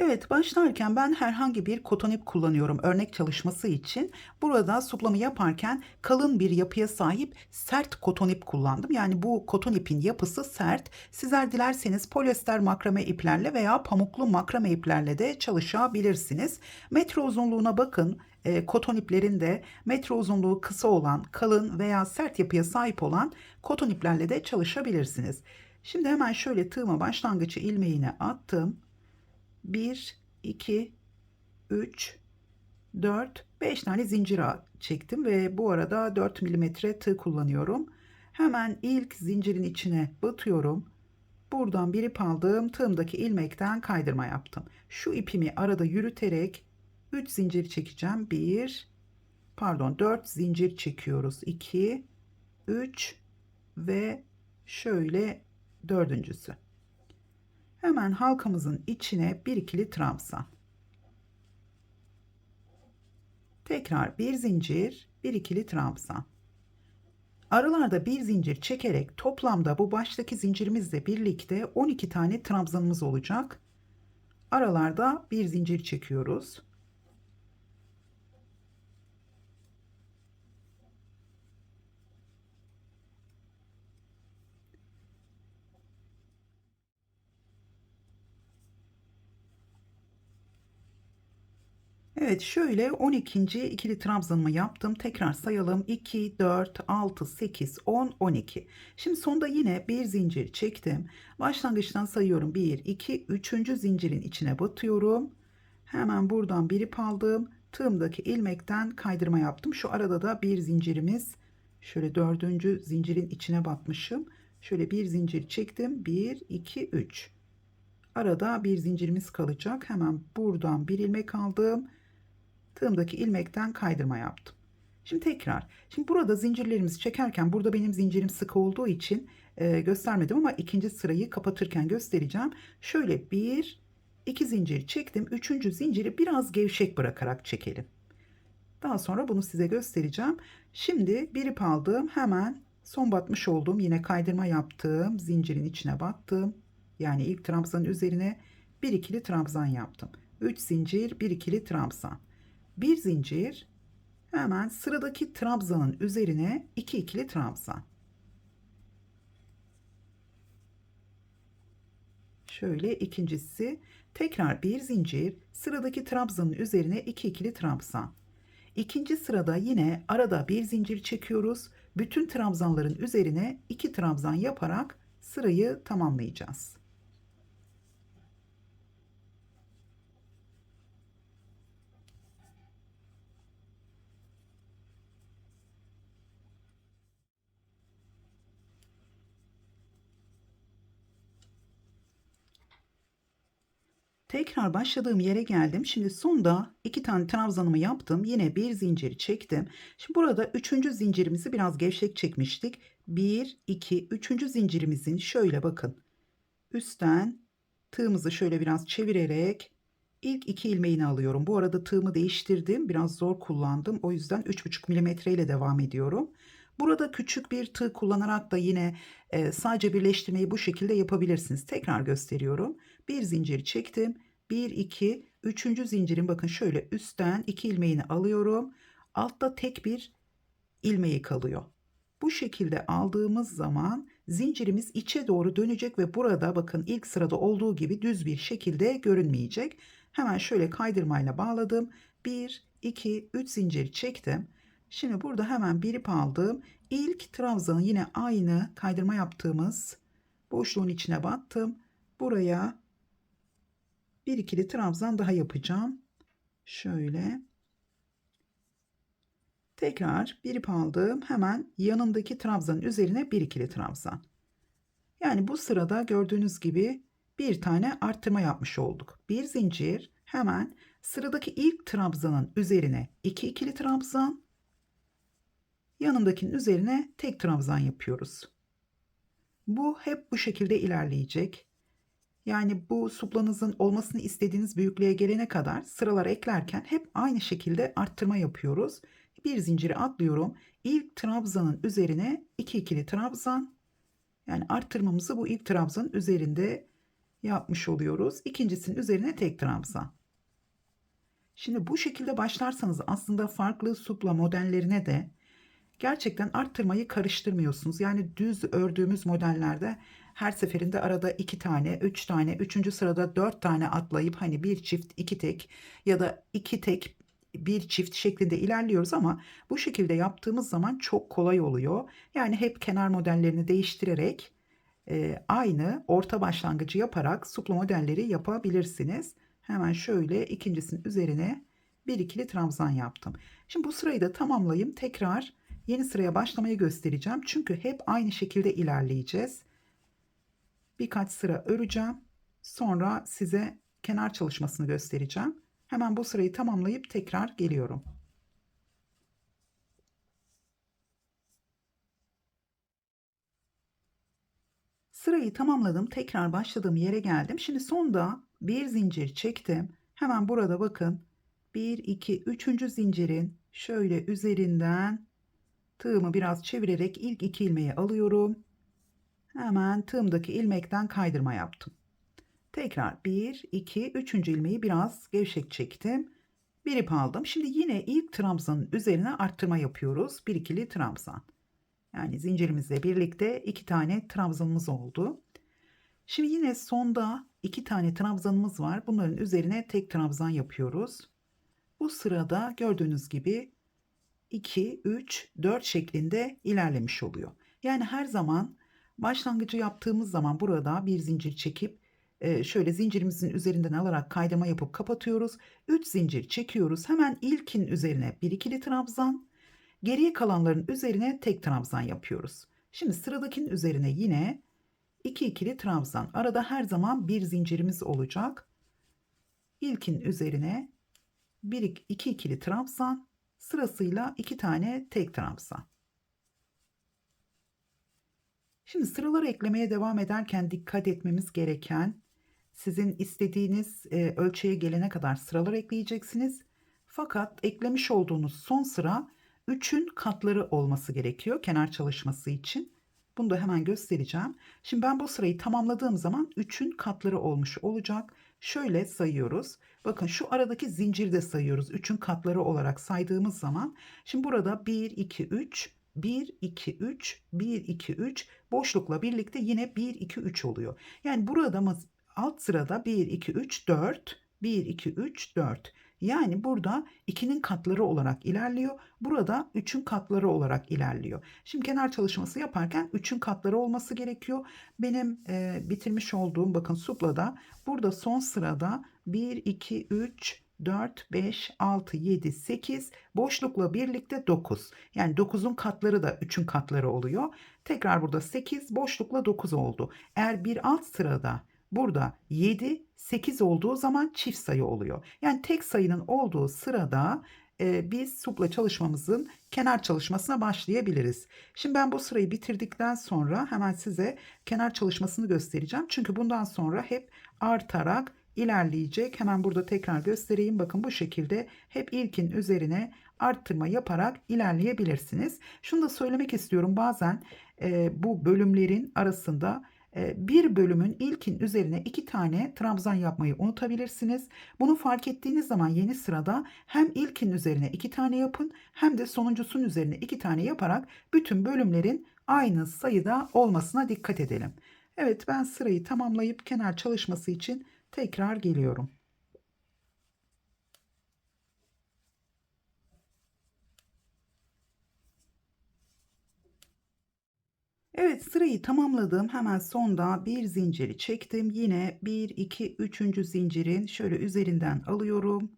Evet, başlarken ben herhangi bir koton ip kullanıyorum örnek çalışması için. Burada suplamı yaparken kalın bir yapıya sahip sert koton ip kullandım. Yani bu koton ipin yapısı sert. Sizler dilerseniz polyester makrame iplerle veya pamuklu makrame iplerle de çalışabilirsiniz. Metre uzunluğuna bakın. Koton iplerin de metre uzunluğu kısa olan, kalın veya sert yapıya sahip olan koton iplerle de çalışabilirsiniz. Şimdi hemen şöyle tığıma başlangıcı ilmeğine attım. 1, 2, 3, 4, 5 tane zincir çektim ve bu arada 4 milimetre tığ kullanıyorum. Hemen ilk zincirin içine batıyorum. Buradan bir ip aldım. Tığımdaki ilmekten kaydırma yaptım. Şu ipimi arada yürüterek 3 zincir çekeceğim. 4 zincir çekiyoruz. 2, 3 ve şöyle dördüncüsü. Hemen halkamızın içine bir ikili trabzan. Tekrar bir zincir, bir ikili trabzan. Aralarda bir zincir çekerek toplamda bu baştaki zincirimizle birlikte 12 tane trabzanımız olacak. Aralarda bir zincir çekiyoruz. Evet, şöyle 12. ikili trabzanımı yaptım. Tekrar sayalım. 2, 4, 6, 8, 10, 12. Şimdi sonda yine bir zincir çektim. Başlangıçtan sayıyorum. 1, 2, 3. zincirin içine batıyorum. Hemen buradan bir ip aldım. Tığımdaki ilmekten kaydırma yaptım. Şu arada da bir zincirimiz. Şöyle dördüncü zincirin içine batmışım. Şöyle bir zincir çektim. 1, 2, 3. Arada bir zincirimiz kalacak. Hemen buradan bir ilmek aldım. Tığımdaki ilmekten kaydırma yaptım. Şimdi tekrar. Şimdi burada zincirlerimizi çekerken burada benim zincirim sıkı olduğu için göstermedim ama ikinci sırayı kapatırken göstereceğim. Şöyle bir, iki zincir çektim. Üçüncü zinciri biraz gevşek bırakarak çekelim. Daha sonra bunu size göstereceğim. Şimdi bir ip aldım. Hemen son batmış olduğum yine kaydırma yaptığım zincirin içine battım. Yani ilk trabzanın üzerine bir ikili trabzan yaptım. 3 zincir, bir ikili trabzan. Bir zincir, hemen sıradaki trabzanın üzerine iki ikili trabzan. Şöyle ikincisi, tekrar bir zincir, sıradaki trabzanın üzerine iki ikili trabzan. İkinci sırada yine arada bir zincir çekiyoruz. Bütün trabzanların üzerine iki trabzan yaparak sırayı tamamlayacağız. Tekrar başladığım yere geldim. Şimdi sonda iki tane trabzanımı yaptım. Yine bir zincir çektim. Şimdi burada üçüncü zincirimizi biraz gevşek çekmiştik. Bir, iki, üçüncü zincirimizin şöyle bakın. Üstten tığımızı şöyle biraz çevirerek ilk iki ilmeğini alıyorum. Bu arada tığımı değiştirdim. Biraz zor kullandım. O yüzden 3,5 milimetre ile devam ediyorum. Burada küçük bir tığ kullanarak da yine sadece birleştirmeyi bu şekilde yapabilirsiniz. Tekrar gösteriyorum. Bir zincir çektim. Bir, iki, üçüncü zincirin bakın şöyle üstten iki ilmeğini alıyorum. Altta tek bir ilmeği kalıyor. Bu şekilde aldığımız zaman zincirimiz içe doğru dönecek ve burada bakın ilk sırada olduğu gibi düz bir şekilde görünmeyecek. Hemen şöyle kaydırmayla bağladım. 1, 2, 3 zincir çektim. Şimdi burada hemen bir ip aldım. İlk trabzanın yine aynı kaydırma yaptığımız boşluğun içine battım. Buraya bir ikili trabzan daha yapacağım. Şöyle. Tekrar bir ip aldım. Hemen yanındaki trabzanın üzerine bir ikili trabzan. Yani bu sırada gördüğünüz gibi bir tane arttırma yapmış olduk. Bir zincir, hemen sıradaki ilk trabzanın üzerine iki ikili trabzan, yanındakinin üzerine tek trabzan yapıyoruz. Bu hep bu şekilde ilerleyecek. Yani bu suplanızın olmasını istediğiniz büyüklüğe gelene kadar sıralar eklerken hep aynı şekilde arttırma yapıyoruz. Bir zinciri atlıyorum. İlk trabzanın üzerine iki ikili trabzan. Yani arttırmamızı bu ilk trabzanın üzerinde yapmış oluyoruz. İkincisinin üzerine tek trabzan. Şimdi bu şekilde başlarsanız aslında farklı supla modellerine de gerçekten arttırmayı karıştırmıyorsunuz. Yani düz ördüğümüz modellerde her seferinde arada 2 tane, 3 tane, üçüncü sırada 4 tane atlayıp hani bir çift, iki tek ya da iki tek, bir çift şeklinde ilerliyoruz ama bu şekilde yaptığımız zaman çok kolay oluyor. Yani hep kenar modellerini değiştirerek aynı orta başlangıcı yaparak suplu modelleri yapabilirsiniz. Hemen şöyle ikincisinin üzerine bir ikili trabzan yaptım. Şimdi bu sırayı da tamamlayayım. Tekrar yeni sıraya başlamayı göstereceğim. Çünkü hep aynı şekilde ilerleyeceğiz. Birkaç sıra öreceğim. Sonra size kenar çalışmasını göstereceğim. Hemen bu sırayı tamamlayıp tekrar geliyorum. Sırayı tamamladım. Tekrar başladığım yere geldim. Şimdi sonda bir zincir çektim. Hemen burada bakın. 1, 2, 3. zincirin şöyle üzerinden tığımı biraz çevirerek ilk 2 ilmeği alıyorum. Hemen tığımdaki ilmekten kaydırma yaptım. Tekrar 1, 2, 3. ilmeği biraz gevşek çektim. Bir ip aldım. Şimdi yine ilk trabzanın üzerine arttırma yapıyoruz. Bir ikili trabzan. Yani zincirimizle birlikte 2 tane trabzanımız oldu. Şimdi yine sonda 2 tane trabzanımız var. Bunların üzerine tek trabzan yapıyoruz. Bu sırada gördüğünüz gibi 2, 3, 4 şeklinde ilerlemiş oluyor. Yani her zaman başlangıcı yaptığımız zaman burada bir zincir çekip şöyle zincirimizin üzerinden alarak kaydırma yapıp kapatıyoruz. 3 zincir çekiyoruz. Hemen ilkin üzerine bir ikili trabzan, geriye kalanların üzerine tek trabzan yapıyoruz. Şimdi sıradakinin üzerine yine 2 ikili trabzan. Arada her zaman bir zincirimiz olacak. İlkin üzerine 1 2 ikili trabzan, sırasıyla 2 tane tek trabzan. Şimdi sıraları eklemeye devam ederken dikkat etmemiz gereken, sizin istediğiniz ölçüye gelene kadar sıralar ekleyeceksiniz. Fakat eklemiş olduğunuz son sıra 3'ün katları olması gerekiyor kenar çalışması için. Bunu da hemen göstereceğim. Şimdi ben bu sırayı tamamladığım zaman 3'ün katları olmuş olacak. Şöyle sayıyoruz. Bakın şu aradaki zincirde sayıyoruz. 3'ün katları olarak saydığımız zaman. Şimdi burada 1, 2, 3, 1, 2, 3, 1, 2, 3 boşlukla birlikte yine 1, 2, 3 oluyor. Yani burada alt sırada 1, 2, 3, 4, 1, 2, 3, 4. Yani burada 2'nin katları olarak ilerliyor. Burada 3'ün katları olarak ilerliyor. Şimdi kenar çalışması yaparken 3'ün katları olması gerekiyor. Benim bitirmiş olduğum bakın suplada burada son sırada 1, 2, 3, 4, 5, 6, 7, 8 boşlukla birlikte 9. Yani 9'un katları da 3'ün katları oluyor. Tekrar burada 8 boşlukla 9 oldu. Eğer bir alt sırada burada 7, 8 olduğu zaman çift sayı oluyor. Yani tek sayının olduğu sırada biz supla çalışmamızın kenar çalışmasına başlayabiliriz. Şimdi ben bu sırayı bitirdikten sonra hemen size kenar çalışmasını göstereceğim. Çünkü bundan sonra hep artarak ilerleyecek. Hemen burada tekrar göstereyim. Bakın bu şekilde hep ilkin üzerine arttırma yaparak ilerleyebilirsiniz. Şunu da söylemek istiyorum. Bazen bu bölümlerin arasında bir bölümün ilkin üzerine 2 tane trabzan yapmayı unutabilirsiniz. Bunu fark ettiğiniz zaman yeni sırada hem ilkin üzerine 2 tane yapın hem de sonuncusunun üzerine 2 tane yaparak bütün bölümlerin aynı sayıda olmasına dikkat edelim. Evet, ben sırayı tamamlayıp kenar çalışması için tekrar geliyorum. Evet, sırayı tamamladım. Hemen sonda bir zinciri çektim. Yine 1, 2, 3. zincirin şöyle üzerinden alıyorum.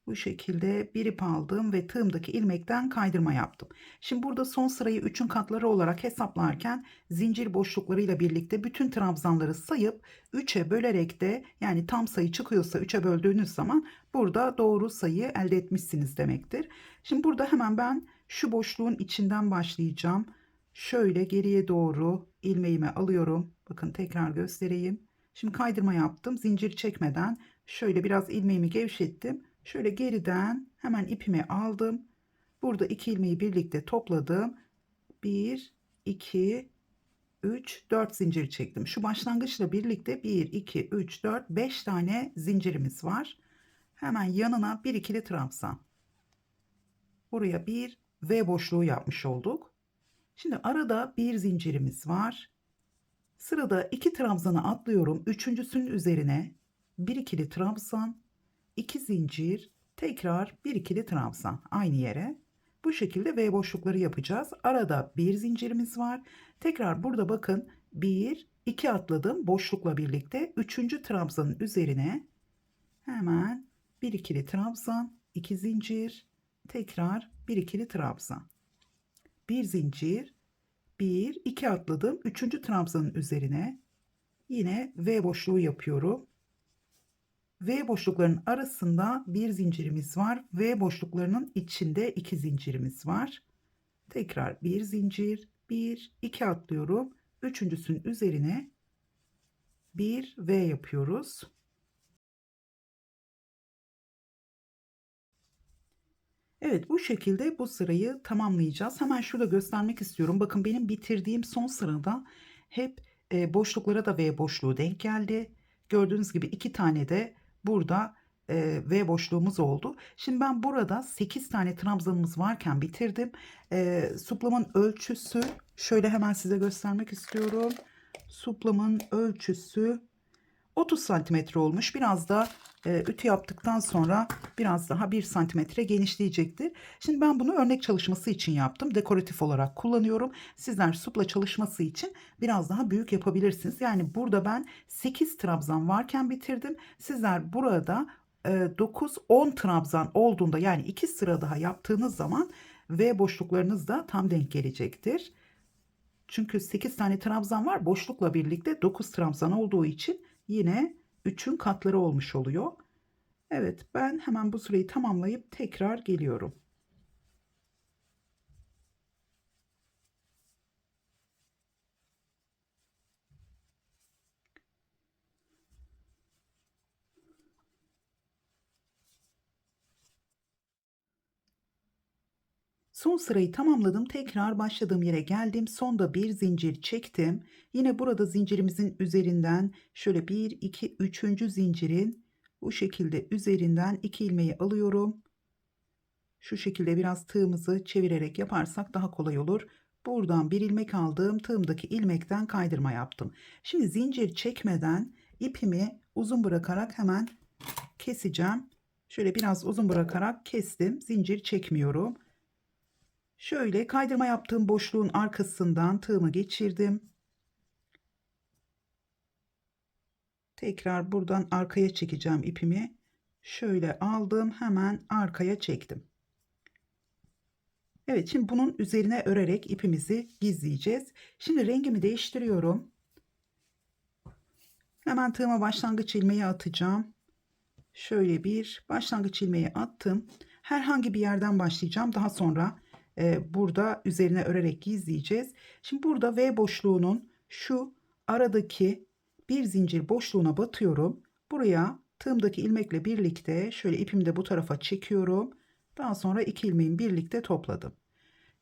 Bu şekilde bir ip aldım ve tığımdaki ilmekten kaydırma yaptım. Şimdi burada son sırayı 3'ün katları olarak hesaplarken zincir boşluklarıyla birlikte bütün trabzanları sayıp 3'e bölerek de, yani tam sayı çıkıyorsa 3'e böldüğünüz zaman burada doğru sayı elde etmişsiniz demektir. Şimdi burada hemen ben şu boşluğun içinden başlayacağım. Şöyle geriye doğru ilmeğimi alıyorum. Bakın tekrar göstereyim. Şimdi kaydırma yaptım. Zincir çekmeden şöyle biraz ilmeğimi gevşettim. Şöyle geriden hemen ipimi aldım. Burada 2 ilmeği birlikte topladım. 1, 2, 3, 4 zincir çektim. Şu başlangıçla birlikte 1, 2, 3, 4, 5 tane zincirimiz var. Hemen yanına bir ikili trabzan. Buraya bir V boşluğu yapmış olduk. Şimdi arada bir zincirimiz var. Sırada 2 trabzanı atlıyorum. Üçüncüsünün üzerine bir ikili trabzan, 2 zincir, tekrar bir ikili trabzan aynı yere. Bu şekilde V boşlukları yapacağız. Arada bir zincirimiz var. Tekrar burada bakın 1, 2 atladım boşlukla birlikte. Üçüncü trabzanın üzerine hemen bir ikili trabzan, 2 zincir, tekrar bir ikili trabzan. Bir zincir, 1, 2 atladım. Üçüncü trabzanın üzerine yine V boşluğu yapıyorum. V boşluklarının arasında bir zincirimiz var. V boşluklarının içinde iki zincirimiz var. Tekrar bir zincir, 1, 2 atlıyorum. Üçüncüsünün üzerine bir V yapıyoruz. Evet, bu şekilde bu sırayı tamamlayacağız. Hemen şurada göstermek istiyorum. Bakın benim bitirdiğim son sırada hep boşluklara da V boşluğu denk geldi. Gördüğünüz gibi iki tane de burada V boşluğumuz oldu. Şimdi ben burada 8 tane trabzanımız varken bitirdim. Suplamın ölçüsü şöyle hemen size göstermek istiyorum. Suplamın ölçüsü 30 santimetre olmuş. Biraz da ütü yaptıktan sonra biraz daha 1 santimetre genişleyecektir. Şimdi ben bunu örnek çalışması için yaptım. Dekoratif olarak kullanıyorum. Sizler supla çalışması için biraz daha büyük yapabilirsiniz. Yani burada ben 8 trabzan varken bitirdim. Sizler burada 9-10 trabzan olduğunda yani 2 sıra daha yaptığınız zaman V boşluklarınız da tam denk gelecektir. Çünkü 8 tane trabzan var. Boşlukla birlikte 9 trabzan olduğu için yine 3'ün katları olmuş oluyor. Evet, ben hemen bu sırayı tamamlayıp tekrar geliyorum. Son sırayı tamamladım. Tekrar başladığım yere geldim. Sonda bir zincir çektim. Yine burada zincirimizin üzerinden şöyle 1, 2, 3. zincirin bu şekilde üzerinden 2 ilmeği alıyorum. Şu şekilde biraz tığımızı çevirerek yaparsak daha kolay olur. Buradan bir ilmek aldım. Tığımdaki ilmekten kaydırma yaptım. Şimdi zincir çekmeden ipimi uzun bırakarak hemen keseceğim. Şöyle biraz uzun bırakarak kestim. Zincir çekmiyorum. Şöyle kaydırma yaptığım boşluğun arkasından tığımı geçirdim. Tekrar buradan arkaya çekeceğim ipimi. Şöyle aldım, hemen arkaya çektim. Evet, şimdi bunun üzerine örerek ipimizi gizleyeceğiz. Şimdi rengimi değiştiriyorum. Hemen tığıma başlangıç ilmeği atacağım. Şöyle bir başlangıç ilmeği attım. Herhangi bir yerden başlayacağım. Daha sonra burada üzerine örerek gizleyeceğiz. Şimdi burada V boşluğunun şu aradaki bir zincir boşluğuna batıyorum. Buraya tığımdaki ilmekle birlikte şöyle ipimi de bu tarafa çekiyorum. Daha sonra iki ilmeğimi birlikte topladım.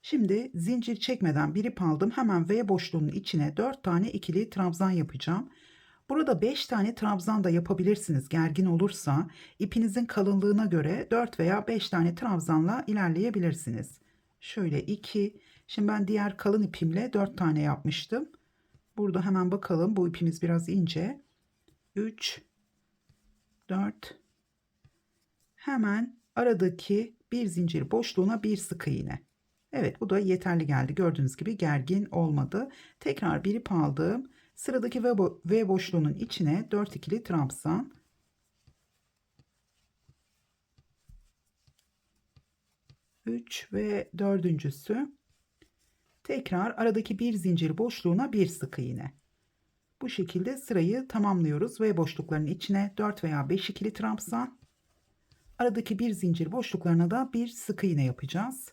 Şimdi zincir çekmeden bir ip aldım. Hemen V boşluğunun içine 4 tane ikili trabzan yapacağım. Burada 5 tane trabzan da yapabilirsiniz. Gergin olursa ipinizin kalınlığına göre 4 veya 5 tane trabzanla ilerleyebilirsiniz. Şöyle 2. Şimdi ben diğer kalın ipimle 4 tane yapmıştım. Burada hemen bakalım. Bu ipimiz biraz ince. 3, 4. Hemen aradaki bir zincir boşluğuna bir sık iğne. Evet, bu da yeterli geldi. Gördüğünüz gibi gergin olmadı. Tekrar bir ip aldım. Sıradaki V boşluğunun içine 4 ikili trabzan. Üç ve dördüncüsü. Tekrar aradaki bir zincir boşluğuna bir sık iğne. Bu şekilde sırayı tamamlıyoruz. V boşluklarının içine 4 veya 5 ikili trabzan. Aradaki bir zincir boşluklarına da bir sık iğne yapacağız.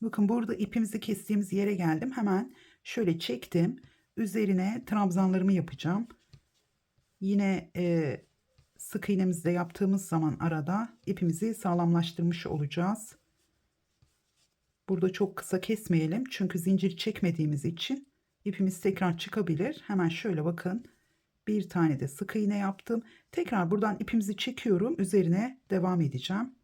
Bakın burada ipimizi kestiğimiz yere geldim. Hemen şöyle çektim. Üzerine trabzanlarımı yapacağım. Yine sık iğnemizde yaptığımız zaman arada ipimizi sağlamlaştırmış olacağız. Burada çok kısa kesmeyelim çünkü zincir çekmediğimiz için ipimiz tekrar çıkabilir. Hemen şöyle bakın, bir tane de sık iğne yaptım. Tekrar buradan ipimizi çekiyorum, üzerine devam edeceğim.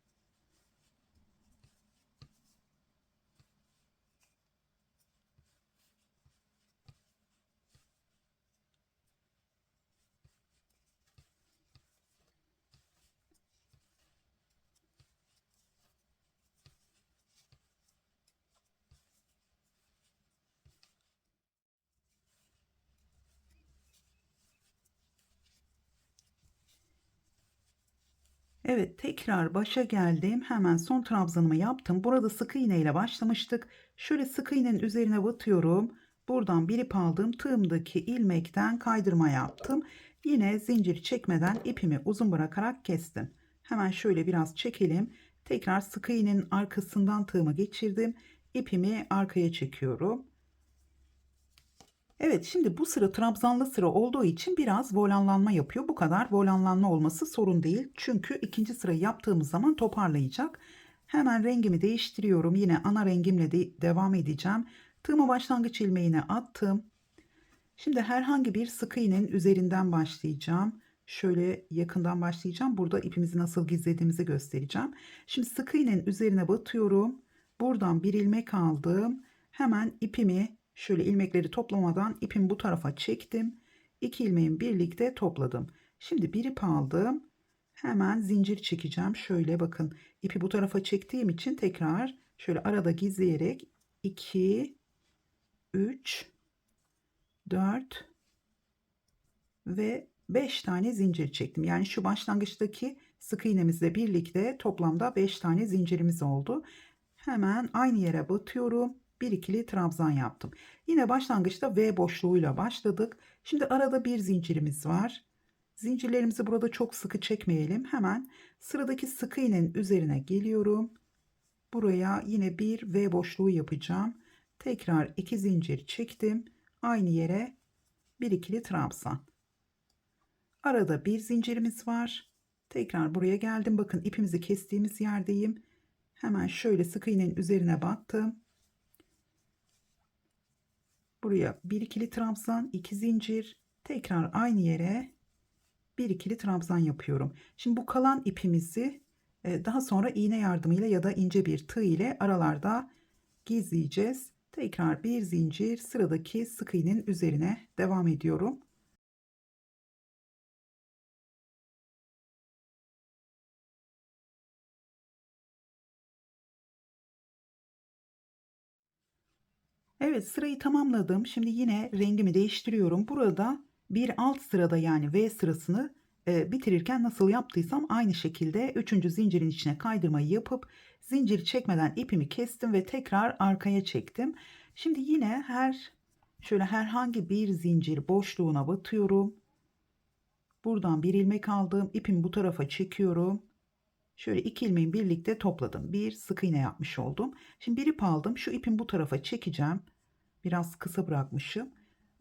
Evet, tekrar başa geldim. Hemen son trabzanımı yaptım. Burada sık iğne ile başlamıştık. Şöyle sık iğnenin üzerine batıyorum. Buradan bir ip aldım. Tığımdaki ilmekten kaydırma yaptım. Yine zincir çekmeden ipimi uzun bırakarak kestim. Hemen şöyle biraz çekelim. Tekrar sık iğnenin arkasından tığımı geçirdim. İpimi arkaya çekiyorum. Evet, şimdi bu sıra trabzanlı sıra olduğu için biraz volanlanma yapıyor. Bu kadar volanlanma olması sorun değil. Çünkü ikinci sırayı yaptığımız zaman toparlayacak. Hemen rengimi değiştiriyorum. Yine ana rengimle de devam edeceğim. Tığımı başlangıç ilmeğine attım. Şimdi herhangi bir sık iğnenin üzerinden başlayacağım. Şöyle yakından başlayacağım. Burada ipimizi nasıl gizlediğimizi göstereceğim. Şimdi sık iğnenin üzerine batıyorum. Buradan bir ilmek aldım. Hemen ipimi şöyle ilmekleri toplamadan ipimi bu tarafa çektim. İki ilmeğimi birlikte topladım. Şimdi bir ip aldım. Hemen zincir çekeceğim. Şöyle bakın, ipi bu tarafa çektiğim için tekrar şöyle arada gizleyerek 2, 3, 4 ve 5 tane zincir çektim. Yani şu başlangıçtaki sık iğnemizle birlikte toplamda 5 tane zincirimiz oldu. Hemen aynı yere batıyorum. Bir ikili trabzan yaptım. Yine başlangıçta V boşluğuyla başladık. Şimdi arada bir zincirimiz var. Zincirlerimizi burada çok sıkı çekmeyelim. Hemen sıradaki sık iğnenin üzerine geliyorum. Buraya yine bir V boşluğu yapacağım. Tekrar 2 zincir çektim. Aynı yere bir ikili trabzan. Arada bir zincirimiz var. Tekrar buraya geldim. Bakın, ipimizi kestiğimiz yerdeyim. Hemen şöyle sık iğnenin üzerine battım. Buraya bir ikili trabzan, 2 zincir. Tekrar aynı yere bir ikili trabzan yapıyorum. Şimdi bu kalan ipimizi daha sonra iğne yardımıyla ya da ince bir tığ ile aralarda gizleyeceğiz. Tekrar bir zincir, sıradaki sık iğnenin üzerine devam ediyorum. Evet, sırayı tamamladım. Şimdi yine rengimi değiştiriyorum. Burada bir alt sırada, yani V sırasını bitirirken nasıl yaptıysam aynı şekilde 3. zincirin içine kaydırmayı yapıp zinciri çekmeden ipimi kestim ve tekrar arkaya çektim. Şimdi yine şöyle herhangi bir zincir boşluğuna batıyorum. Buradan bir ilmek aldım. İpimi bu tarafa çekiyorum. Şöyle iki ilmeği birlikte topladım. Bir sık iğne yapmış oldum. Şimdi bir ip aldım. Şu ipimi bu tarafa çekeceğim. Biraz kısa bırakmışım.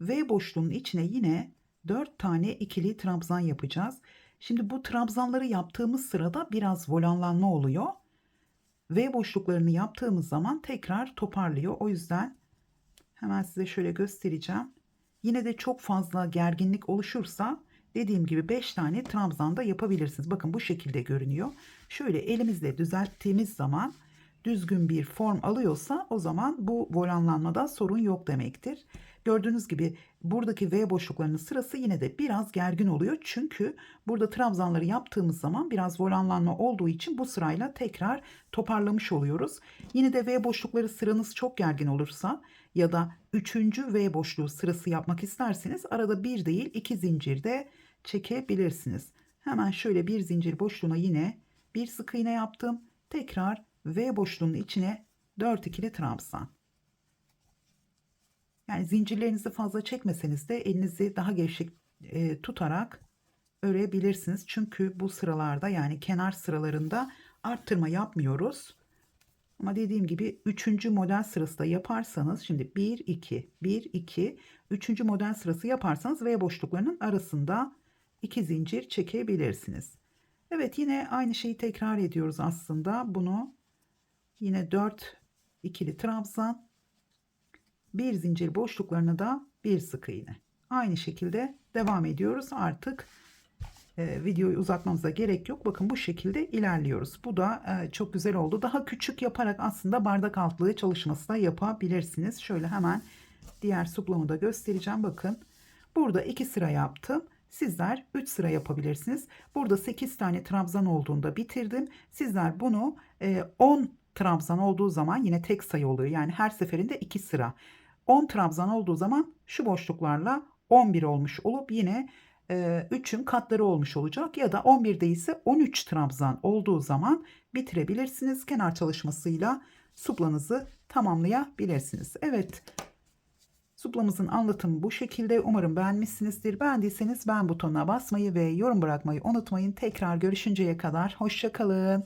V boşluğunun içine yine 4 tane ikili trabzan yapacağız. Şimdi bu trabzanları yaptığımız sırada biraz volanlanma oluyor. V boşluklarını yaptığımız zaman tekrar toparlıyor. O yüzden hemen size şöyle göstereceğim. Yine de çok fazla gerginlik oluşursa dediğim gibi 5 tane trabzan da yapabilirsiniz. Bakın, bu şekilde görünüyor. Şöyle elimizle düzelttiğimiz zaman düzgün bir form alıyorsa o zaman bu volanlanmada sorun yok demektir. Gördüğünüz gibi buradaki V boşluklarının sırası yine de biraz gergin oluyor. Çünkü burada trabzanları yaptığımız zaman biraz volanlanma olduğu için bu sırayla tekrar toparlamış oluyoruz. Yine de V boşlukları sıranız çok gergin olursa ya da 3. V boşluğu sırası yapmak isterseniz arada bir değil 2 zincir de çekebilirsiniz. Hemen şöyle bir zincir boşluğuna yine bir sık iğne yaptım. Tekrar V boşluğunun içine 4 ikili trabzan. Yani zincirlerinizi fazla çekmeseniz de elinizi daha gevşek tutarak örebilirsiniz. Çünkü bu sıralarda, yani kenar sıralarında arttırma yapmıyoruz. Ama dediğim gibi 3. model sırası da yaparsanız, şimdi 1 2 1 2 3. model sırası yaparsanız V boşluklarının arasında 2 zincir çekebilirsiniz. Evet, yine aynı şeyi tekrar ediyoruz aslında. Bunu yine 4 ikili trabzan, bir zincir boşluklarına da bir sık iğne. Aynı şekilde devam ediyoruz. Artık videoyu uzatmamıza gerek yok. Bakın bu şekilde ilerliyoruz. Bu da çok güzel oldu. Daha küçük yaparak aslında bardak altlığı çalışması da yapabilirsiniz. Şöyle hemen diğer suplamı da göstereceğim. Bakın burada 2 sıra yaptım. Sizler 3 sıra yapabilirsiniz. Burada 8 tane trabzan olduğunda bitirdim. Sizler bunu 10 trabzan olduğu zaman yine tek sayı oluyor. Yani her seferinde 2 sıra. 10 trabzan olduğu zaman şu boşluklarla 11 olmuş olup yine 3'ün katları olmuş olacak. Ya da 11'de ise 13 trabzan olduğu zaman bitirebilirsiniz. Kenar çalışmasıyla suplanızı tamamlayabilirsiniz. Evet, suplamızın anlatımı bu şekilde. Umarım beğenmişsinizdir. Beğendiyseniz beğen butonuna basmayı ve yorum bırakmayı unutmayın. Tekrar görüşünceye kadar hoşça kalın.